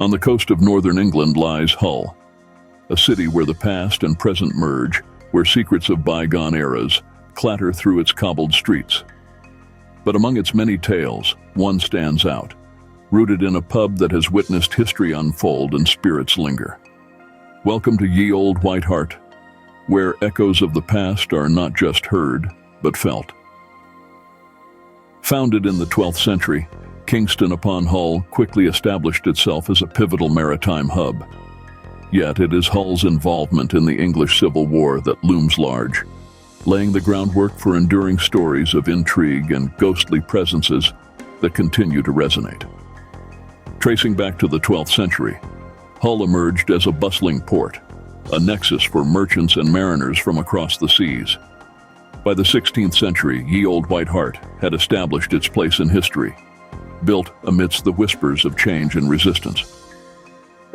On the coast of northern England lies Hull, a city where the past and present merge, where secrets of bygone eras clatter through its cobbled streets. But among its many tales, one stands out, rooted in a pub that has witnessed history unfold and spirits linger. Welcome to Ye Olde White Hart, where echoes of the past are not just heard, but felt. Founded in the 12th century, Kingston upon Hull quickly established itself as a pivotal maritime hub. Yet it is Hull's involvement in the English Civil War that looms large, laying the groundwork for enduring stories of intrigue and ghostly presences that continue to resonate. Tracing back to the 12th century, Hull emerged as a bustling port, a nexus for merchants and mariners from across the seas. By the 16th century, Ye Olde White Hart had established its place in history, built amidst the whispers of change and resistance.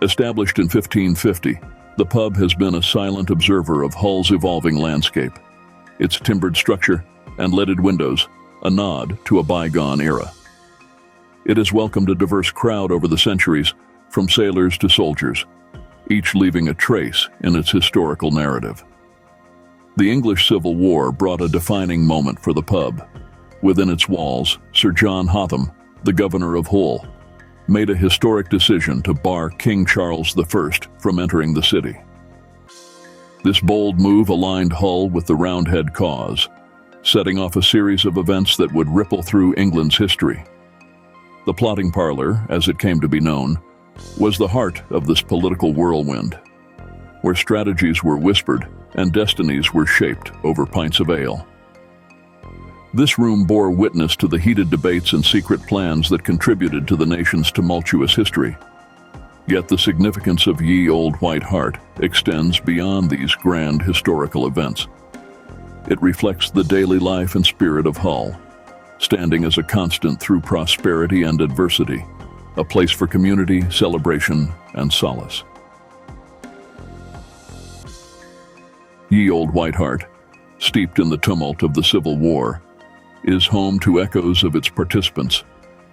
Established in 1550, the pub has been a silent observer of Hull's evolving landscape, its timbered structure and leaded windows, a nod to a bygone era. It has welcomed a diverse crowd over the centuries, from sailors to soldiers, each leaving a trace in its historical narrative. The English Civil War brought a defining moment for the pub. Within its walls, Sir John Hotham, the governor of Hull, made a historic decision to bar King Charles I from entering the city. This bold move aligned Hull with the Roundhead cause, setting off a series of events that would ripple through England's history. The Plotting Parlour, as it came to be known, was the heart of this political whirlwind, where strategies were whispered and destinies were shaped over pints of ale. This room bore witness to the heated debates and secret plans that contributed to the nation's tumultuous history. Yet the significance of Ye Olde White Hart extends beyond these grand historical events. It reflects the daily life and spirit of Hull, standing as a constant through prosperity and adversity, a place for community, celebration, and solace. Ye Olde White Hart, steeped in the tumult of the Civil War, is home to echoes of its participants,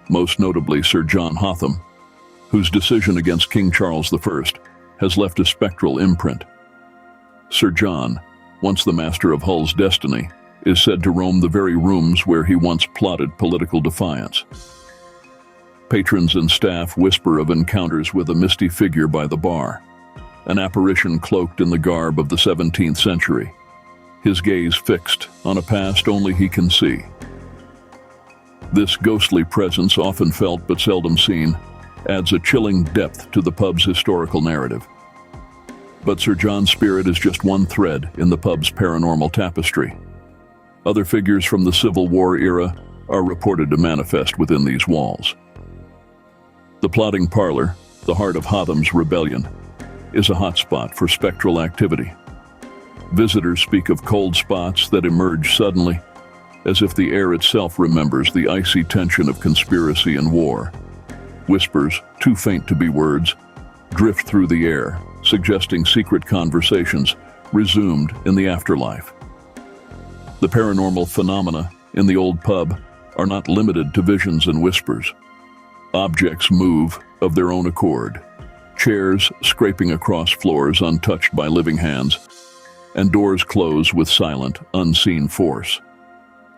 most notably Sir John Hotham, whose decision against King Charles I has left a spectral imprint. Sir John, once the master of Hull's destiny, is said to roam the very rooms where he once plotted political defiance. Patrons and staff whisper of encounters with a misty figure by the bar, an apparition cloaked in the garb of the 17th century, his gaze fixed on a past only he can see. This ghostly presence, often felt but seldom seen, adds a chilling depth to the pub's historical narrative. But Sir John's spirit is just one thread in the pub's paranormal tapestry. Other figures from the Civil War era are reported to manifest within these walls. The Plotting Parlour, the heart of Hotham's rebellion, is a hotspot for spectral activity. Visitors speak of cold spots that emerge suddenly, as if the air itself remembers the icy tension of conspiracy and war. Whispers, too faint to be words, drift through the air, suggesting secret conversations resumed in the afterlife. The paranormal phenomena in the old pub are not limited to visions and whispers. Objects move of their own accord, chairs scraping across floors untouched by living hands, and doors close with silent, unseen force.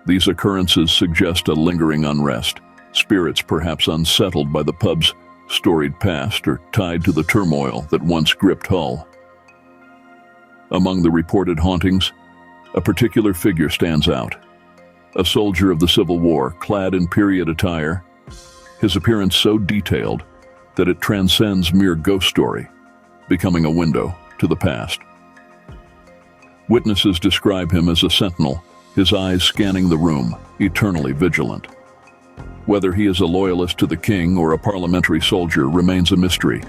These occurrences suggest a lingering unrest, spirits perhaps unsettled by the pub's storied past or tied to the turmoil that once gripped Hull. Among the reported hauntings, a particular figure stands out. A soldier of the Civil War, clad in period attire, his appearance so detailed that it transcends mere ghost story, becoming a window to the past. Witnesses describe him as a sentinel, his eyes scanning the room, eternally vigilant. Whether he is a loyalist to the king or a parliamentary soldier remains a mystery.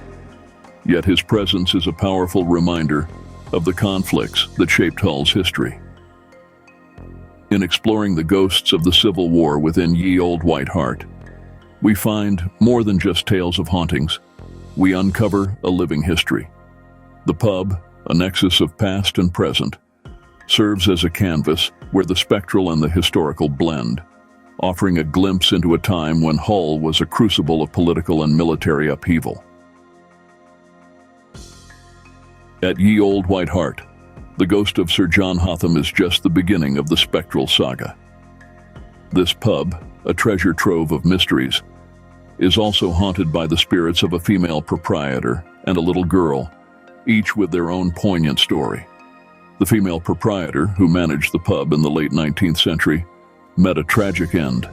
Yet his presence is a powerful reminder of the conflicts that shaped Hull's history. In exploring the ghosts of the Civil War within Ye Olde White Hart, we find more than just tales of hauntings. We uncover a living history. The pub, a nexus of past and present, serves as a canvas where the spectral and the historical blend, offering a glimpse into a time when Hull was a crucible of political and military upheaval. At Ye Old White Hart, the ghost of Sir John Hotham is just the beginning of the spectral saga. This pub, a treasure trove of mysteries, is also haunted by the spirits of a female proprietor and a little girl, each with their own poignant story. The female proprietor, who managed the pub in the late 19th century, met a tragic end,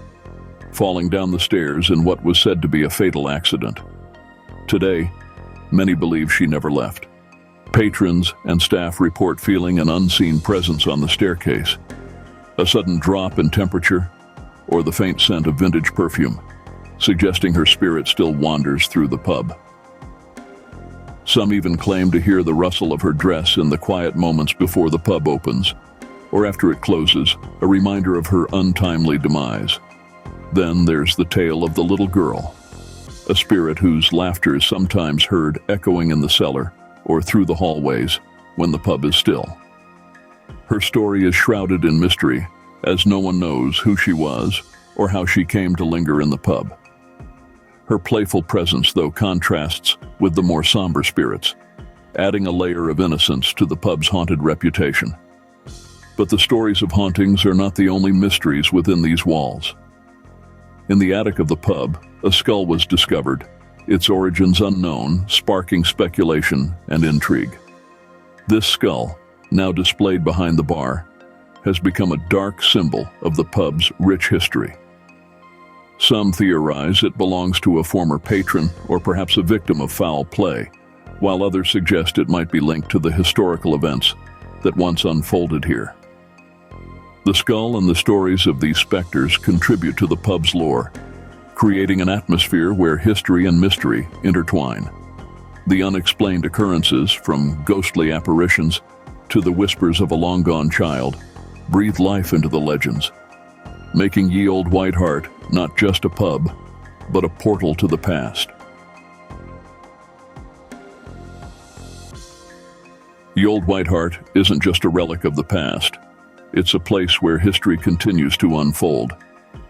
falling down the stairs in what was said to be a fatal accident. Today, many believe she never left. Patrons and staff report feeling an unseen presence on the staircase, a sudden drop in temperature, or the faint scent of vintage perfume, suggesting her spirit still wanders through the pub. Some even claim to hear the rustle of her dress in the quiet moments before the pub opens, or after it closes, a reminder of her untimely demise. Then there's the tale of the little girl, a spirit whose laughter is sometimes heard echoing in the cellar or through the hallways when the pub is still. Her story is shrouded in mystery, as no one knows who she was or how she came to linger in the pub. Her playful presence, though, contrasts with the more somber spirits, adding a layer of innocence to the pub's haunted reputation. But the stories of hauntings are not the only mysteries within these walls. In the attic of the pub, a skull was discovered, its origins unknown, sparking speculation and intrigue. This skull, now displayed behind the bar, has become a dark symbol of the pub's rich history. Some theorize it belongs to a former patron or perhaps a victim of foul play, while others suggest it might be linked to the historical events that once unfolded here. The skull and the stories of these specters contribute to the pub's lore, creating an atmosphere where history and mystery intertwine. The unexplained occurrences, from ghostly apparitions to the whispers of a long-gone child, breathe life into the legends, making Ye Old White Hart not just a pub, but a portal to the past. Ye Old White Hart isn't just a relic of the past. It's a place where history continues to unfold,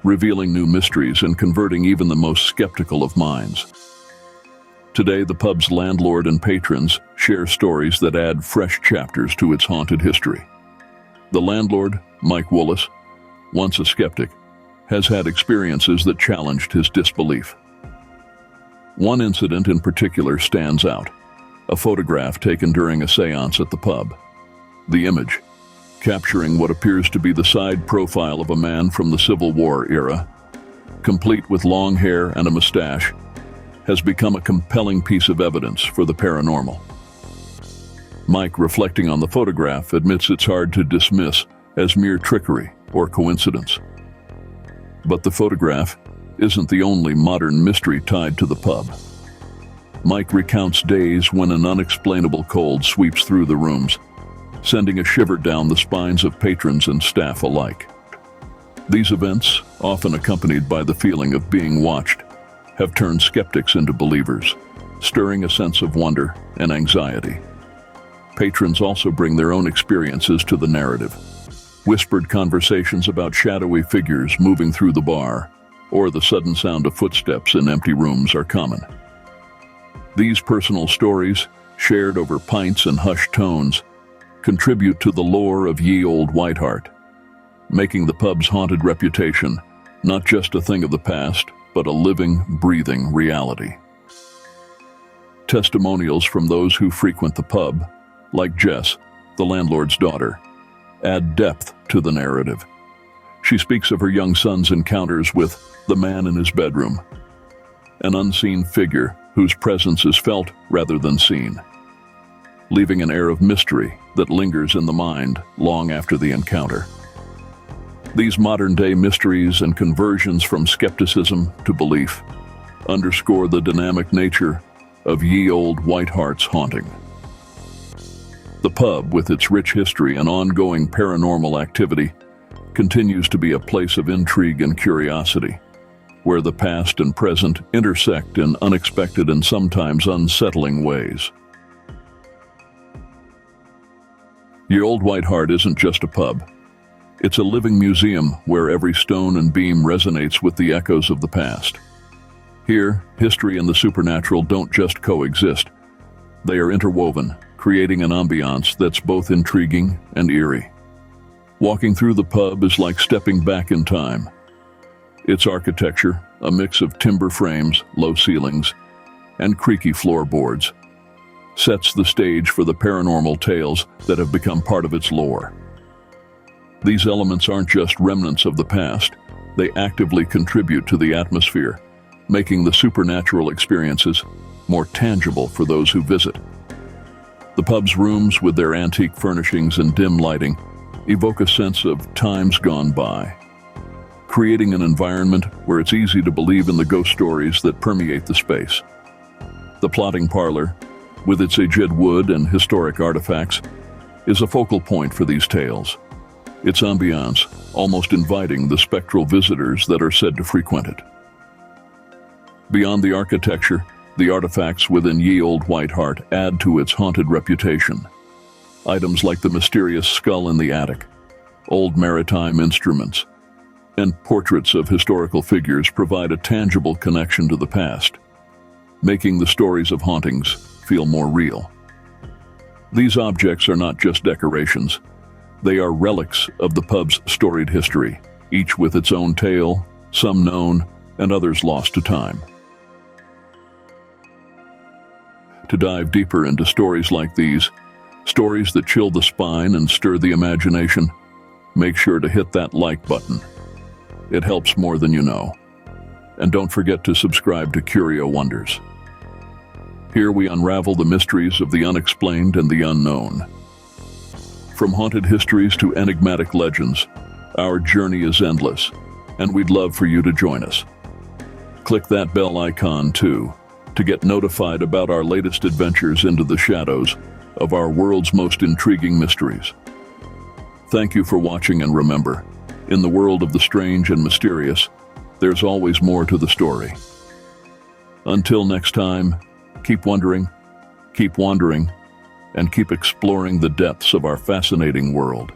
revealing new mysteries and converting even the most skeptical of minds. Today, the pub's landlord and patrons share stories that add fresh chapters to its haunted history. The landlord, Mike Woolis, once a skeptic, has had experiences that challenged his disbelief. One incident in particular stands out: a photograph taken during a seance at the pub. The image, capturing what appears to be the side profile of a man from the Civil War era, complete with long hair and a mustache, has become a compelling piece of evidence for the paranormal. Mike, reflecting on the photograph, admits it's hard to dismiss as mere trickery or coincidence. But the photograph isn't the only modern mystery tied to the pub. Mike recounts days when an unexplainable cold sweeps through the rooms, sending a shiver down the spines of patrons and staff alike. These events, often accompanied by the feeling of being watched, have turned skeptics into believers, stirring a sense of wonder and anxiety. Patrons also bring their own experiences to the narrative. Whispered conversations about shadowy figures moving through the bar, or the sudden sound of footsteps in empty rooms are common. These personal stories, shared over pints and hushed tones, contribute to the lore of Ye Old White Hart, making the pub's haunted reputation not just a thing of the past, but a living, breathing reality. Testimonials from those who frequent the pub, like Jess, the landlord's daughter, add depth to the narrative. She speaks of her young son's encounters with the man in his bedroom, an unseen figure whose presence is felt rather than seen, leaving an air of mystery that lingers in the mind long after the encounter. These modern-day mysteries and conversions from skepticism to belief underscore the dynamic nature of Ye Old White Hart's haunting. The pub, with its rich history and ongoing paranormal activity, continues to be a place of intrigue and curiosity, where the past and present intersect in unexpected and sometimes unsettling ways. Ye Old White Hart isn't just a pub. It's a living museum where every stone and beam resonates with the echoes of the past. Here, history and the supernatural don't just coexist. They are interwoven, creating an ambiance that's both intriguing and eerie. Walking through the pub is like stepping back in time. Its architecture, a mix of timber frames, low ceilings, and creaky floorboards, sets the stage for the paranormal tales that have become part of its lore. These elements aren't just remnants of the past, they actively contribute to the atmosphere, making the supernatural experiences more tangible for those who visit. The pub's rooms, with their antique furnishings and dim lighting, evoke a sense of times gone by, creating an environment where it's easy to believe in the ghost stories that permeate the space. The plotting parlor, with its aged wood and historic artifacts, is a focal point for these tales, its ambiance almost inviting the spectral visitors that are said to frequent it. Beyond the architecture, the artifacts within Ye Olde White Hart add to its haunted reputation. Items like the mysterious skull in the attic, old maritime instruments, and portraits of historical figures provide a tangible connection to the past, making the stories of hauntings feel more real. These objects are not just decorations, they are relics of the pub's storied history, each with its own tale, some known and others lost to time. To dive deeper into stories like these, stories that chill the spine and stir the imagination, make sure to hit that like button. It helps more than you know. And don't forget to subscribe to Curio Wonders. Here we unravel the mysteries of the unexplained and the unknown. From haunted histories to enigmatic legends, our journey is endless, and we'd love for you to join us. Click that bell icon too, to get notified about our latest adventures into the shadows of our world's most intriguing mysteries. Thank you for watching, and remember, in the world of the strange and mysterious, there's always more to the story. Until next time, keep wondering, keep wandering, and keep exploring the depths of our fascinating world.